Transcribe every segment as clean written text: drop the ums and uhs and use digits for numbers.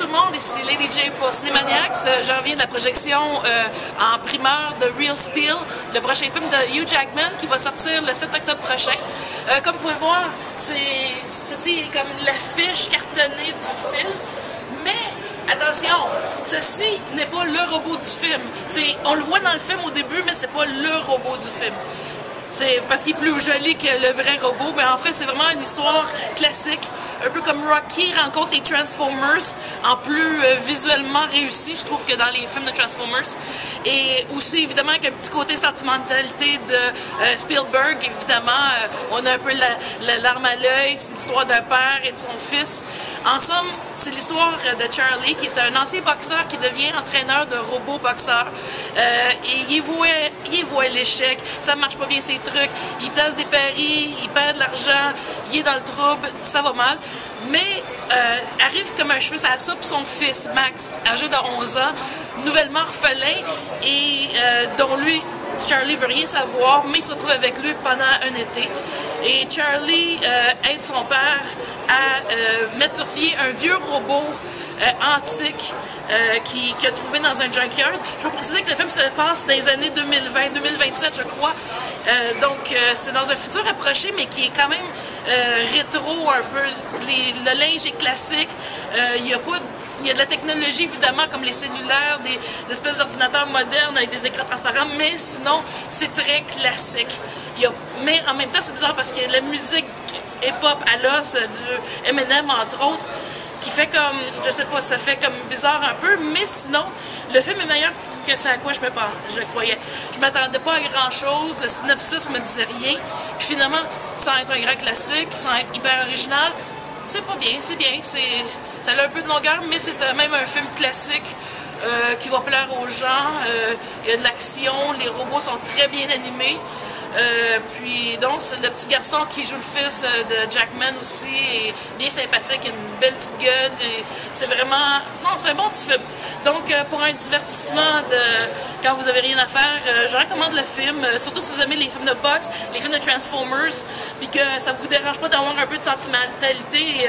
tout le monde, ici Lady J pour Cinémaniacs. J'en reviens de la projection en primeur de Real Steel, le prochain film de Hugh Jackman qui va sortir le 7 octobre prochain. Comme vous pouvez voir, ceci est comme l'affiche cartonnée du film, mais attention, ceci n'est pas le robot du film. On le voit dans le film au début, mais c'est pas le robot du film. C'est parce qu'il est plus joli que le vrai robot, mais en fait c'est vraiment une histoire classique, un peu comme Rocky rencontre les Transformers, en plus visuellement réussi, je trouve, que dans les films de Transformers. Et aussi évidemment avec un petit côté sentimentalité de Spielberg, évidemment, on a un peu la larme à l'œil, c'est l'histoire d'un père et de son fils. En somme, c'est l'histoire de Charlie, qui est un ancien boxeur qui devient entraîneur de robots boxeurs. Et il voit l'échec, ça marche pas bien ses trucs, il place des paris, il perd de l'argent, il est dans le trouble, ça va mal. Mais arrive comme un cheveu à la soupe son fils, Max, âgé de 11 ans, nouvellement orphelin, et dont lui, Charlie veut rien savoir, mais il se retrouve avec lui pendant un été. Et Charlie aide son père à mettre sur pied un vieux robot antique qu'il a trouvé dans un junkyard. Je veux préciser que le film se passe dans les années 2020-2027, je crois. Donc, c'est dans un futur approché, mais qui est quand même rétro un peu. Le linge est classique. Il y a de la technologie, évidemment, comme les cellulaires, des espèces d'ordinateurs modernes avec des écrans transparents, mais sinon, c'est très classique. Mais en même temps, c'est bizarre parce que la musique hip-hop à l'os du Eminem, entre autres, qui fait comme, je sais pas, ça fait comme bizarre un peu, mais sinon, le film est meilleur que ce à quoi je croyais. Je m'attendais pas à grand-chose, le synopsis me disait rien, puis finalement, sans être un grand classique, sans être hyper original, c'est pas bien, c'est bien, ça a un peu de longueur, mais c'est même un film classique qui va plaire aux gens. Il y a de l'action, les robots sont très bien animés. Puis donc le petit garçon qui joue le fils de Jackman aussi est bien sympathique, il a une belle petite gueule, c'est vraiment, non, c'est un bon petit film. Donc pour un divertissement quand vous avez rien à faire, je recommande le film, surtout si vous aimez les films de boxe, les films de Transformers, puis que ça vous dérange pas d'avoir un peu de sentimentalité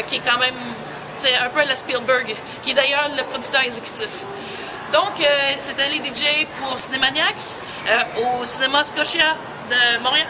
qui est quand même, c'est un peu à la Spielberg, qui est d'ailleurs le producteur exécutif. Donc, c'était Lady J pour Cinémaniacs au cinéma Scotia de Montréal.